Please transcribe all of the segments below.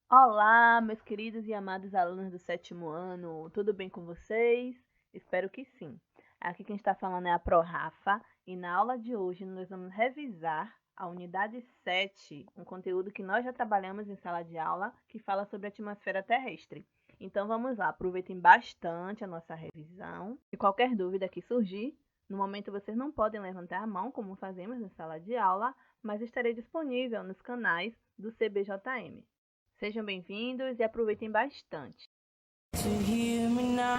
Olá, meus queridos e amados alunos do sétimo ano, tudo bem com vocês? Espero que sim. Aqui quem está falando é a Pro Rafa e na aula de hoje nós vamos revisar a unidade 7, um conteúdo que nós já trabalhamos em sala de aula, que fala sobre a atmosfera terrestre. Então vamos lá, aproveitem bastante a nossa revisão e qualquer dúvida que surgir, no momento vocês não podem levantar a mão como fazemos em sala de aula, mas estarei disponível nos canais do CBJM. Sejam bem-vindos e aproveitem bastante. To hear me now.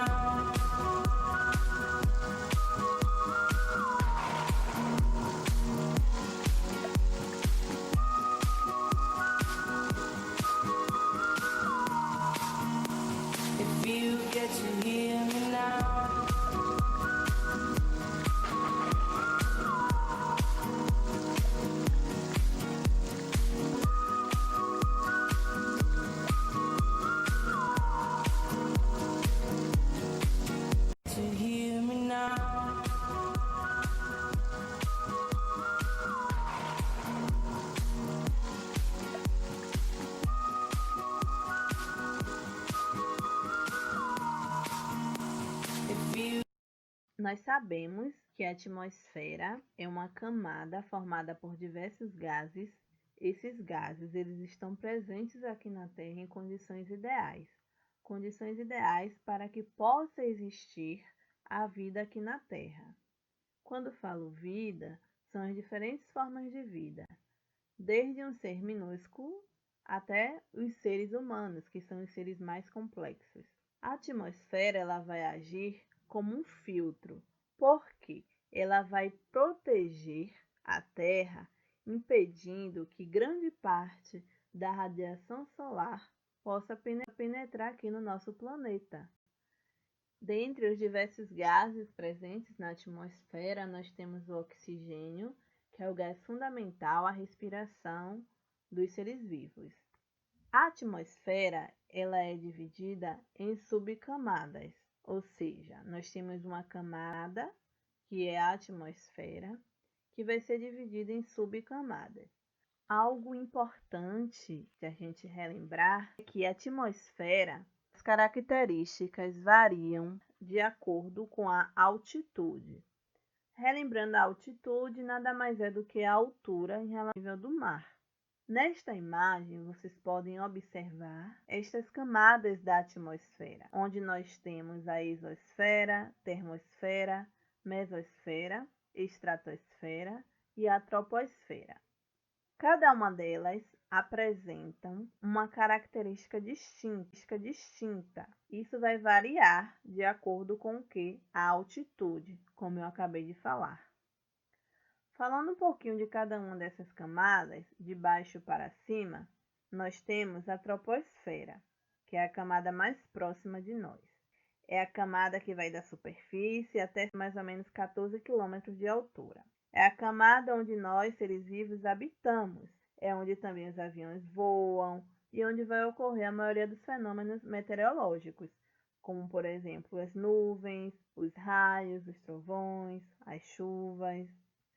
If you get to hear me now. To hear me now. Nós sabemos que a atmosfera é uma camada formada por diversos gases. Esses gases eles estão presentes aqui na Terra em condições ideais para que possa existir a vida aqui na Terra. Quando falo vida, são as diferentes formas de vida, desde um ser minúsculo até os seres humanos, que são os seres mais complexos. A atmosfera ela vai agir como um filtro, porque ela vai proteger a Terra, impedindo que grande parte da radiação solar possa penetrar aqui no nosso planeta. Dentre os diversos gases presentes na atmosfera, nós temos o oxigênio, que é o gás fundamental à respiração dos seres vivos. A atmosfera ela é dividida em subcamadas, ou seja, nós temos uma camada, que é a atmosfera, que vai ser dividida em subcamadas. Algo importante de a gente relembrar é que a atmosfera, as características variam de acordo com a altitude. Relembrando a altitude, nada mais é do que a altura em relação ao nível do mar. Nesta imagem, vocês podem observar estas camadas da atmosfera, onde nós temos a exosfera, termosfera, mesosfera, estratosfera e a troposfera. Cada uma delas apresentam uma característica distinta. Isso vai variar de acordo com a altitude, como eu acabei de falar. Falando um pouquinho de cada uma dessas camadas, de baixo para cima, nós temos a troposfera, que é a camada mais próxima de nós. É a camada que vai da superfície até mais ou menos 14 km de altura. É a camada onde nós, seres vivos, habitamos. É onde também os aviões voam e onde vai ocorrer a maioria dos fenômenos meteorológicos, como, por exemplo, as nuvens, os raios, os trovões, as chuvas.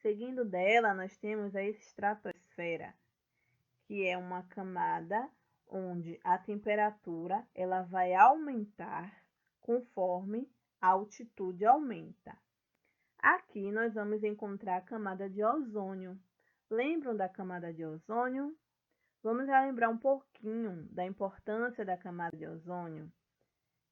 Seguindo dela, nós temos a estratosfera, que é uma camada onde a temperatura ela vai aumentar conforme a altitude aumenta. Aqui nós vamos encontrar a camada de ozônio. Lembram da camada de ozônio? Vamos relembrar um pouquinho da importância da camada de ozônio.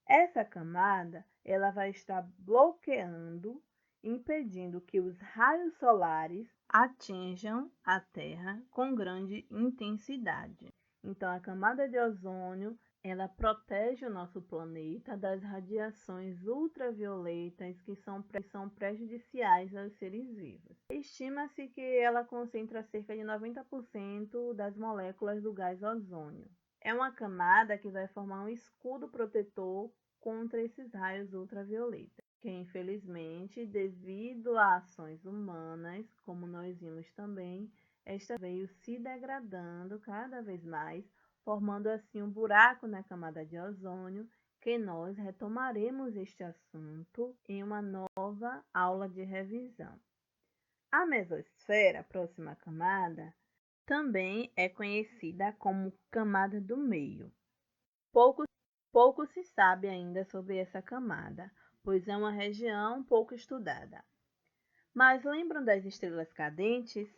Essa camada ela vai estar bloqueando, impedindo que os raios solares atinjam a Terra com grande intensidade. Então, a camada de ozônio ela protege o nosso planeta das radiações ultravioletas que são prejudiciais aos seres vivos. Estima-se que ela concentra cerca de 90% das moléculas do gás ozônio. É uma camada que vai formar um escudo protetor contra esses raios ultravioletas, que infelizmente, devido a ações humanas, como nós vimos também, esta veio se degradando cada vez mais, formando assim um buraco na camada de ozônio, que nós retomaremos este assunto em uma nova aula de revisão. A mesosfera, próxima camada, Também é conhecida como camada do meio. Pouco se sabe ainda sobre essa camada, pois é uma região pouco estudada. Mas lembram das estrelas cadentes?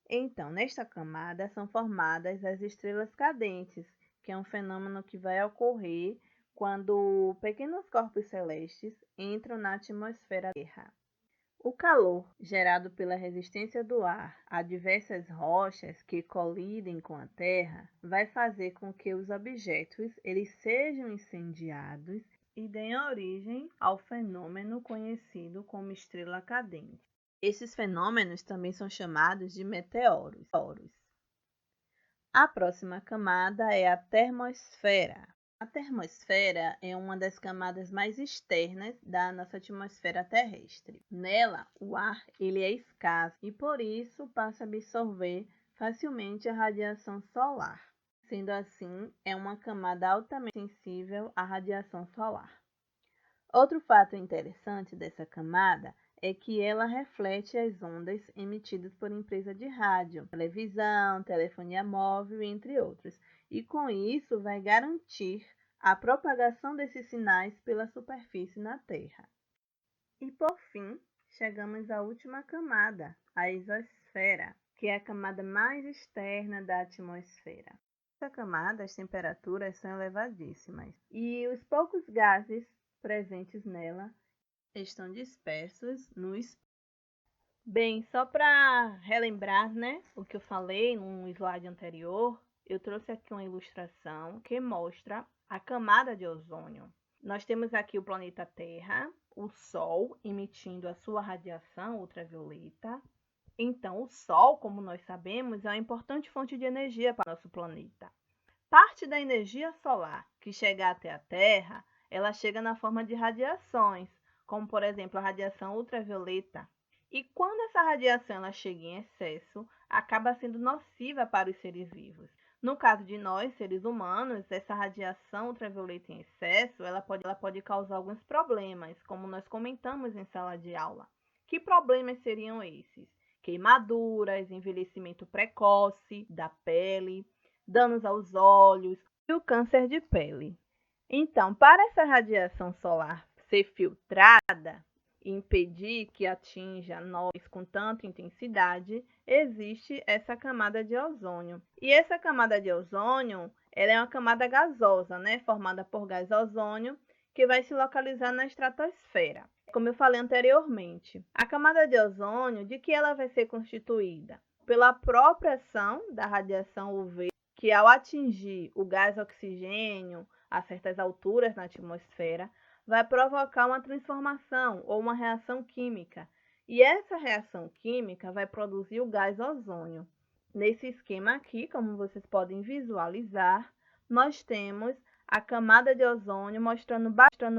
Então, nesta camada são formadas as estrelas cadentes, que é um fenômeno que vai ocorrer quando pequenos corpos celestes entram na atmosfera da Terra. O calor gerado pela resistência do ar a diversas rochas que colidem com a Terra vai fazer com que os objetos eles sejam incendiados e deem origem ao fenômeno conhecido como estrela cadente. Esses fenômenos também são chamados de meteoros. A próxima camada é a termosfera. A termosfera é uma das camadas mais externas da nossa atmosfera terrestre. Nela, o ar ele é escasso e por isso passa a absorver facilmente a radiação solar. Sendo assim, é uma camada altamente sensível à radiação solar. Outro fato interessante dessa camada é que ela reflete as ondas emitidas por empresas de rádio, televisão, telefonia móvel, entre outros, e com isso vai garantir a propagação desses sinais pela superfície na Terra. E por fim, chegamos à última camada, a exosfera, que é a camada mais externa da atmosfera. Nessa camada, as temperaturas são elevadíssimas e os poucos gases presentes nela estão dispersos no espaço. Bem, só para relembrar, o que eu falei no slide anterior, eu trouxe aqui uma ilustração que mostra a camada de ozônio. Nós temos aqui o planeta Terra, o Sol emitindo a sua radiação ultravioleta. Então, o Sol, como nós sabemos, é uma importante fonte de energia para o nosso planeta. Parte da energia solar que chega até a Terra, ela chega na forma de radiações, como por exemplo a radiação ultravioleta. E quando essa radiação ela chega em excesso, acaba sendo nociva para os seres vivos. No caso de nós, seres humanos, essa radiação ultravioleta em excesso, ela pode causar alguns problemas, como nós comentamos em sala de aula. Que problemas seriam esses? Queimaduras, envelhecimento precoce da pele, danos aos olhos e o câncer de pele. Então, para essa radiação solar ser filtrada e impedir que atinja nós com tanta intensidade, existe essa camada de ozônio. E essa camada de ozônio, ela é uma camada gasosa, formada por gás ozônio, que vai se localizar na estratosfera. Como eu falei anteriormente, a camada de ozônio, de que ela vai ser constituída? Pela própria ação da radiação UV, que ao atingir o gás oxigênio a certas alturas na atmosfera, vai provocar uma transformação ou uma reação química. E essa reação química vai produzir o gás ozônio. Nesse esquema aqui, como vocês podem visualizar, nós temos a camada de ozônio mostrando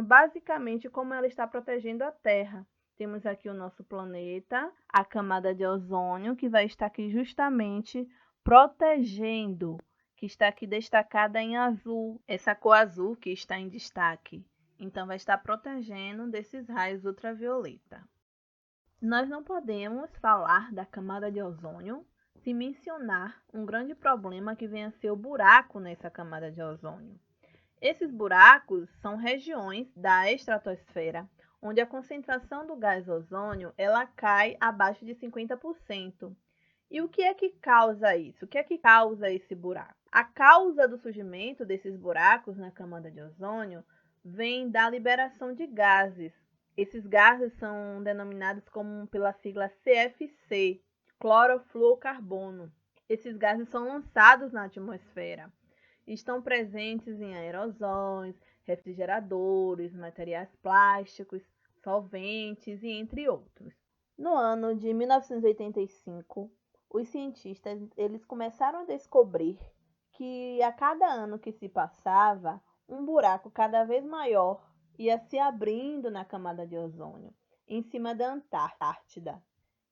basicamente como ela está protegendo a Terra. Temos aqui o nosso planeta, a camada de ozônio, que vai estar aqui justamente protegendo, que está aqui destacada em azul, essa cor azul que está em destaque. Então, vai estar protegendo desses raios ultravioleta. Nós não podemos falar da camada de ozônio sem mencionar um grande problema que vem a ser o buraco nessa camada de ozônio. Esses buracos são regiões da estratosfera onde a concentração do gás ozônio ela cai abaixo de 50%. E o que é que causa isso? O que é que causa esse buraco? A causa do surgimento desses buracos na camada de ozônio vem da liberação de gases. Esses gases são denominados como pela sigla CFC, clorofluorcarbono. Esses gases são lançados na atmosfera. Estão presentes em aerosóis, refrigeradores, materiais plásticos, solventes e entre outros. No ano de 1985, os cientistas eles começaram a descobrir que a cada ano que se passava, um buraco cada vez maior ia se abrindo na camada de ozônio, em cima da Antártida.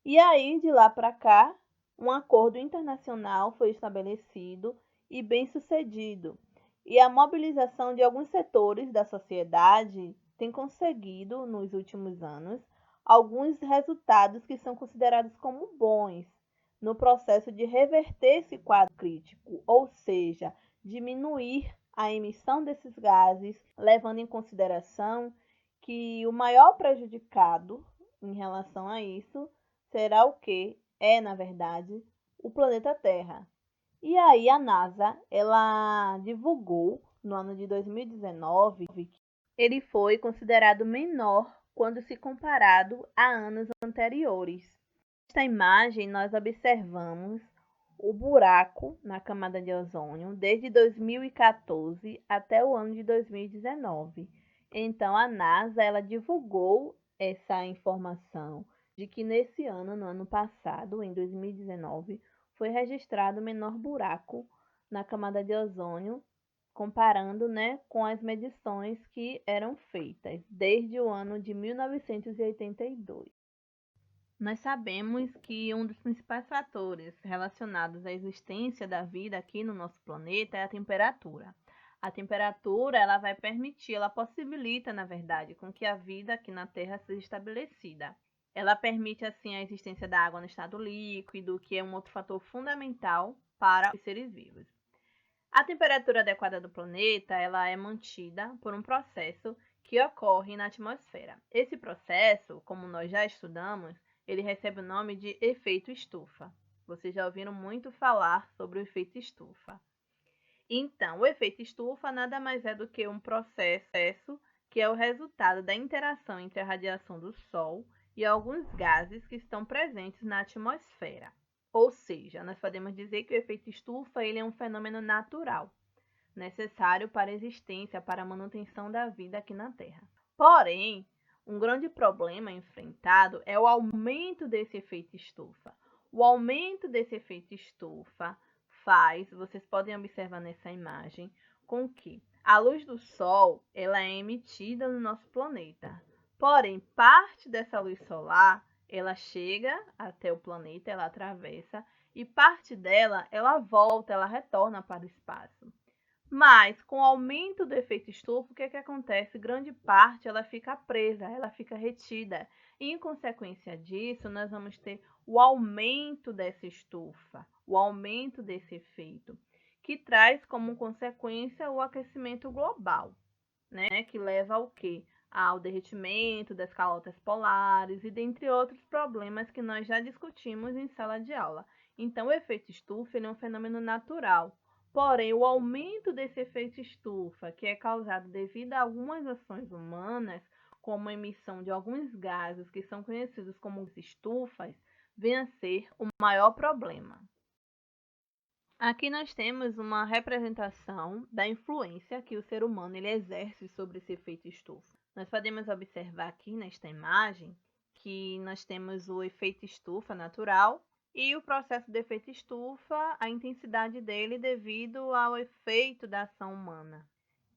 E aí, de lá para cá, um acordo internacional foi estabelecido e bem sucedido. E a mobilização de alguns setores da sociedade tem conseguido, nos últimos anos, alguns resultados que são considerados como bons. no processo de reverter esse quadro crítico, ou seja, diminuir a emissão desses gases, levando em consideração que o maior prejudicado em relação a isso será o que é, na verdade, o planeta Terra. E aí a NASA, ela divulgou no ano de 2019 que ele foi considerado menor quando se comparado a anos anteriores. Nesta imagem, nós observamos o buraco na camada de ozônio desde 2014 até o ano de 2019. Então, a NASA ela divulgou essa informação de que nesse ano, no ano passado, em 2019, foi registrado o menor buraco na camada de ozônio, comparando, com as medições que eram feitas desde o ano de 1982. Nós sabemos que um dos principais fatores relacionados à existência da vida aqui no nosso planeta é a temperatura. A temperatura, ela vai permitir, ela possibilita, na verdade, com que a vida aqui na Terra seja estabelecida. Ela permite, assim, a existência da água no estado líquido, que é um outro fator fundamental para os seres vivos. A temperatura adequada do planeta, ela é mantida por um processo que ocorre na atmosfera. Esse processo, como nós já estudamos, ele recebe o nome de efeito estufa. Vocês já ouviram muito falar sobre o efeito estufa. Então, o efeito estufa nada mais é do que um processo que é o resultado da interação entre a radiação do Sol e alguns gases que estão presentes na atmosfera. Ou seja, nós podemos dizer que o efeito estufa ele é um fenômeno natural, necessário para a existência, para a manutenção da vida aqui na Terra. Porém, um grande problema enfrentado é o aumento desse efeito estufa. O aumento desse efeito estufa faz, vocês podem observar nessa imagem, com que a luz do Sol ela é emitida no nosso planeta. Porém, parte dessa luz solar ela chega até o planeta, ela atravessa, e parte dela ela volta, ela retorna para o espaço. Mas, com o aumento do efeito estufa, o que acontece? Grande parte ela fica presa, ela fica retida. E, em consequência disso, nós vamos ter o aumento dessa estufa, o aumento desse efeito, que traz como consequência o aquecimento global, que leva ao quê? Ao derretimento das calotas polares e dentre outros problemas que nós já discutimos em sala de aula. Então, o efeito estufa é um fenômeno natural. Porém, o aumento desse efeito estufa, que é causado devido a algumas ações humanas, como a emissão de alguns gases que são conhecidos como estufas, vem a ser o maior problema. Aqui nós temos uma representação da influência que o ser humano ele exerce sobre esse efeito estufa. Nós podemos observar aqui nesta imagem que nós temos o efeito estufa natural e o processo de efeito estufa, a intensidade dele devido ao efeito da ação humana.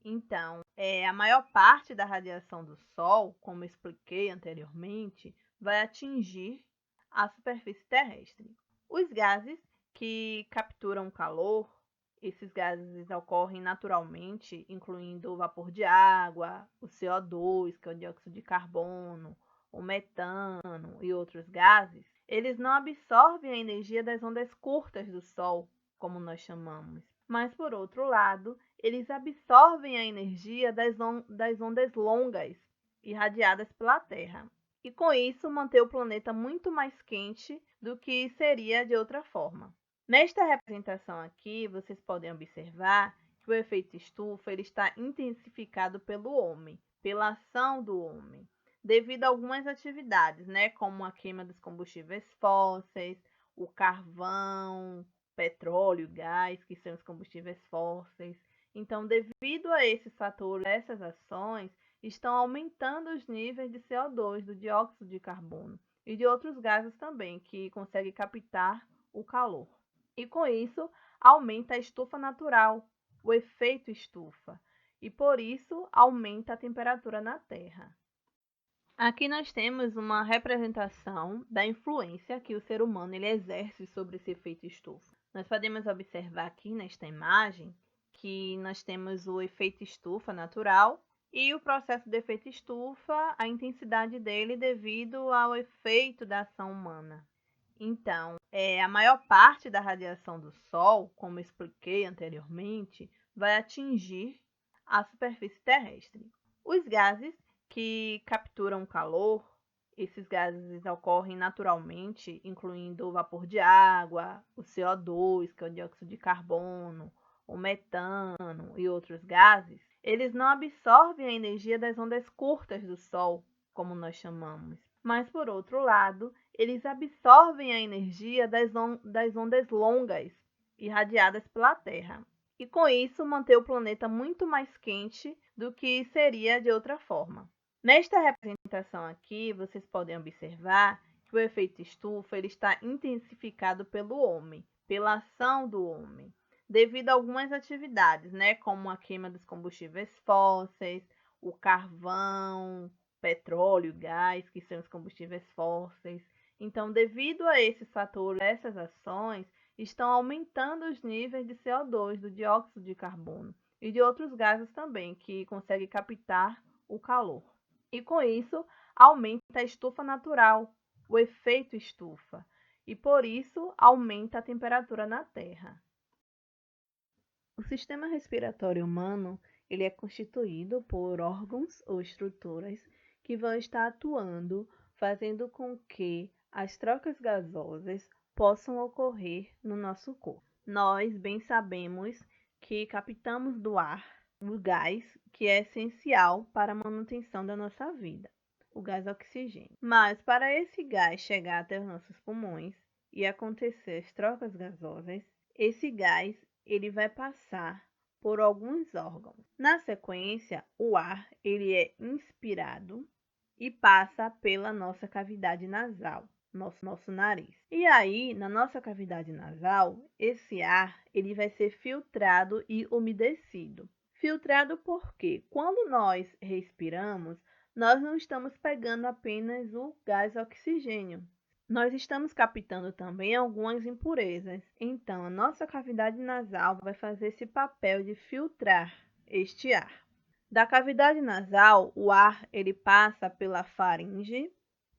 Então, a maior parte da radiação do Sol, como expliquei anteriormente, vai atingir a superfície terrestre. Os gases que capturam calor, esses gases ocorrem naturalmente, incluindo o vapor de água, o CO2, que é o dióxido de carbono, o metano e outros gases. Eles não absorvem a energia das ondas curtas do Sol, como nós chamamos, mas, por outro lado, eles absorvem a energia das ondas longas irradiadas pela Terra. E com isso manter o planeta muito mais quente do que seria de outra forma. Nesta representação aqui, vocês podem observar que o efeito estufa ele está intensificado pelo homem, pela ação do homem, devido a algumas atividades, como a queima dos combustíveis fósseis, o carvão, petróleo, gás, que são os combustíveis fósseis. Então, devido a esses fatores, essas ações, estão aumentando os níveis de CO2, do dióxido de carbono e de outros gases também, que conseguem captar o calor. E com isso, aumenta a estufa natural, o efeito estufa, e por isso aumenta a temperatura na Terra. Aqui nós temos uma representação da influência que o ser humano ele exerce sobre esse efeito estufa. Nós podemos observar aqui nesta imagem que nós temos o efeito estufa natural e o processo de efeito estufa, a intensidade dele devido ao efeito da ação humana. Então, a maior parte da radiação do Sol, como expliquei anteriormente, vai atingir a superfície terrestre. Os gases que capturam calor, esses gases ocorrem naturalmente, incluindo o vapor de água, o CO2, que é o dióxido de carbono, o metano e outros gases. Eles não absorvem a energia das ondas curtas do Sol, como nós chamamos. Mas, por outro lado, eles absorvem a energia das ondas longas irradiadas pela Terra. E com isso, manter o planeta muito mais quente do que seria de outra forma. Nesta representação aqui, vocês podem observar que o efeito estufa ele está intensificado pelo homem, pela ação do homem, devido a algumas atividades, né, como a queima dos combustíveis fósseis, o carvão, petróleo, gás, que são os combustíveis fósseis. Então, devido a esses fatores, essas ações estão aumentando os níveis de CO2, do dióxido de carbono e de outros gases também, que conseguem captar o calor. E com isso, aumenta a estufa natural, o efeito estufa, e por isso aumenta a temperatura na Terra. O sistema respiratório humano ele é constituído por órgãos ou estruturas que vão estar atuando, fazendo com que as trocas gasosas possam ocorrer no nosso corpo. Nós bem sabemos que captamos do ar o gás que é essencial para a manutenção da nossa vida, o gás oxigênio. Mas para esse gás chegar até os nossos pulmões e acontecer as trocas gasosas, esse gás ele vai passar por alguns órgãos. Na sequência, o ar ele é inspirado e passa pela nossa cavidade nasal, nosso nariz. E aí, na nossa cavidade nasal, esse ar ele vai ser filtrado e umedecido. Filtrado porque quando nós respiramos, nós não estamos pegando apenas o gás oxigênio. Nós estamos captando também algumas impurezas. Então, a nossa cavidade nasal vai fazer esse papel de filtrar este ar. Da cavidade nasal, o ar ele passa pela faringe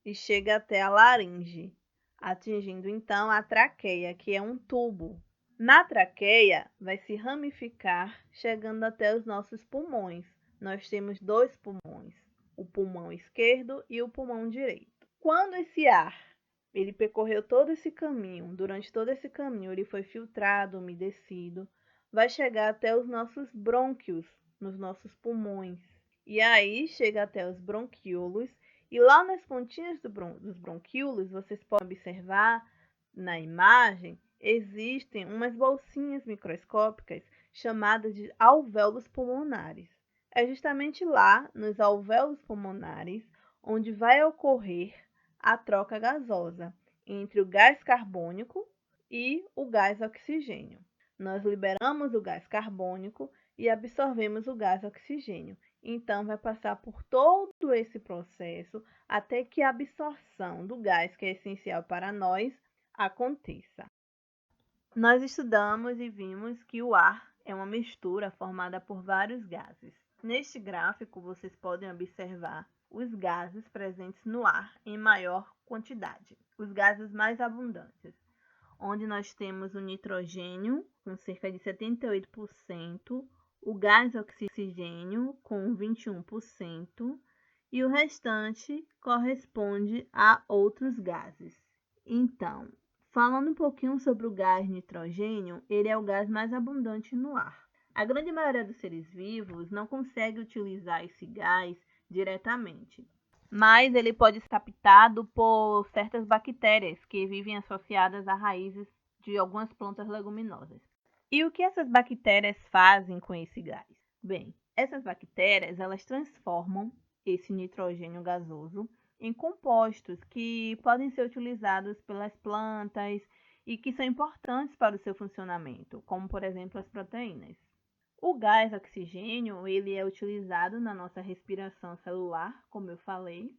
e chega até a laringe, atingindo então a traqueia, que é um tubo. Na traqueia, vai se ramificar, chegando até os nossos pulmões. Nós temos dois pulmões, o pulmão esquerdo e o pulmão direito. Quando esse ar ele percorreu todo esse caminho, durante todo esse caminho ele foi filtrado, umedecido, vai chegar até os nossos brônquios, nos nossos pulmões. E aí chega até os bronquíolos, e lá nas pontinhas dos bronquíolos, vocês podem observar na imagem, existem umas bolsinhas microscópicas chamadas de alvéolos pulmonares. É justamente lá, nos alvéolos pulmonares, onde vai ocorrer a troca gasosa entre o gás carbônico e o gás oxigênio. Nós liberamos o gás carbônico e absorvemos o gás oxigênio. Então, vai passar por todo esse processo até que a absorção do gás, que é essencial para nós, aconteça. Nós estudamos e vimos que o ar é uma mistura formada por vários gases. Neste gráfico, vocês podem observar os gases presentes no ar em maior quantidade, os gases mais abundantes, onde nós temos o nitrogênio com cerca de 78%, o gás oxigênio com 21% e o restante corresponde a outros gases. Então, falando um pouquinho sobre o gás nitrogênio, ele é o gás mais abundante no ar. A grande maioria dos seres vivos não consegue utilizar esse gás diretamente, mas ele pode ser captado por certas bactérias que vivem associadas a raízes de algumas plantas leguminosas. E o que essas bactérias fazem com esse gás? Bem, essas bactérias elas transformam esse nitrogênio gasoso em compostos que podem ser utilizados pelas plantas e que são importantes para o seu funcionamento, como por exemplo as proteínas. O gás oxigênio ele é utilizado na nossa respiração celular, como eu falei,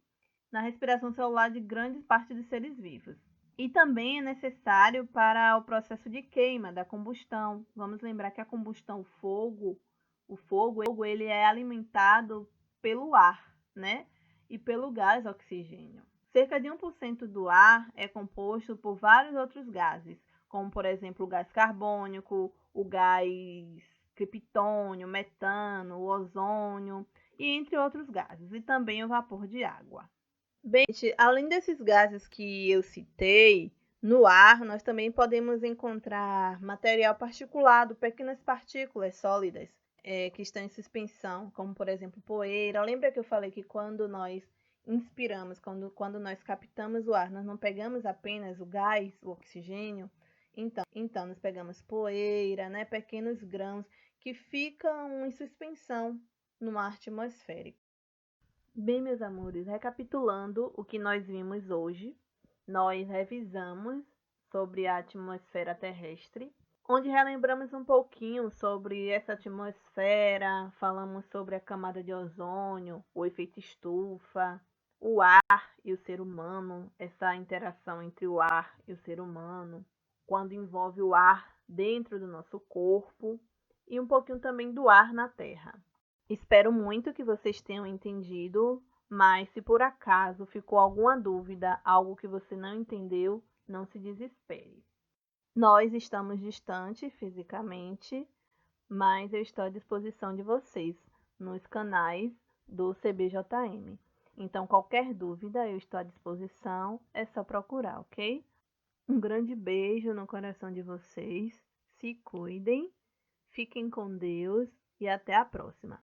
na respiração celular de grande parte dos seres vivos. E também é necessário para o processo de queima, da combustão. Vamos lembrar que a combustão, o fogo ele é alimentado pelo ar, né? E pelo gás oxigênio. Cerca de 1% do ar é composto por vários outros gases, como, por exemplo, o gás carbônico, o gás criptônio, metano, o ozônio, e entre outros gases, e também o vapor de água. Bem, além desses gases que eu citei, no ar nós também podemos encontrar material particulado, pequenas partículas sólidas que estão em suspensão, como por exemplo poeira. Lembra que eu falei que quando nós inspiramos, quando nós captamos o ar, nós não pegamos apenas o gás, o oxigênio? Então nós pegamos poeira, né, pequenos grãos que ficam em suspensão no ar atmosférico. Bem, meus amores, recapitulando o que nós vimos hoje, nós revisamos sobre a atmosfera terrestre, onde relembramos um pouquinho sobre essa atmosfera, falamos sobre a camada de ozônio, o efeito estufa, o ar e o ser humano, essa interação entre o ar e o ser humano, quando envolve o ar dentro do nosso corpo e um pouquinho também do ar na Terra. Espero muito que vocês tenham entendido, mas se por acaso ficou alguma dúvida, algo que você não entendeu, não se desespere. Nós estamos distantes fisicamente, mas eu estou à disposição de vocês nos canais do CBJM. Então, qualquer dúvida, eu estou à disposição, é só procurar, ok? Um grande beijo no coração de vocês, se cuidem, fiquem com Deus e até a próxima.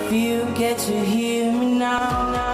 If you get to hear me now